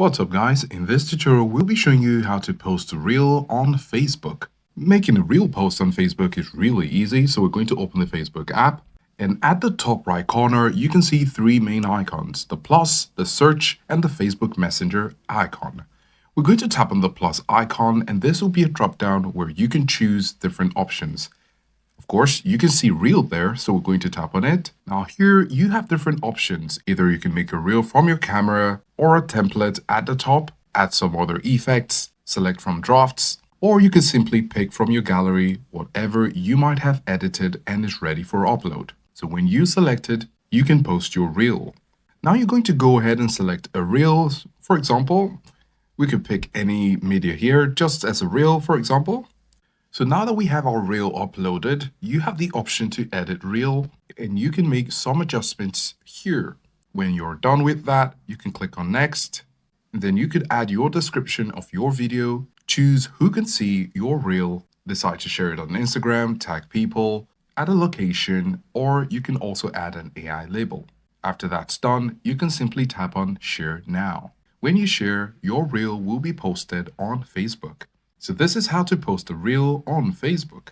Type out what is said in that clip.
What's up guys, in this tutorial we'll be showing you how to post a reel on Facebook. Making a reel post on Facebook is really easy, so we're going to open the Facebook app, and at the top right corner you can see three main icons: the plus, the search, and the Facebook Messenger icon. We're going to tap on the plus icon, and this will be a drop down where you can choose different options. Of course, you can see reel there, so we're going to tap on it. Now here you have different options. Either you can make a reel from your camera or a template at the top, add some other effects, select from drafts, or you can simply pick from your gallery whatever you might have edited and is ready for upload. So when you select it, you can post your reel. Now you're going to go ahead and select a reel. For example, we could pick any media here just as a reel, for example. So now that we have our reel uploaded, you have the option to edit reel, and you can make some adjustments here. When you're done with that, you can click on next, and then you could add your description of your video, choose who can see your reel, decide to share it on Instagram, tag people, add a location, or you can also add an AI label. After that's done, you can simply tap on share now. When you share, your reel will be posted on Facebook. So this is how to post a reel on Facebook.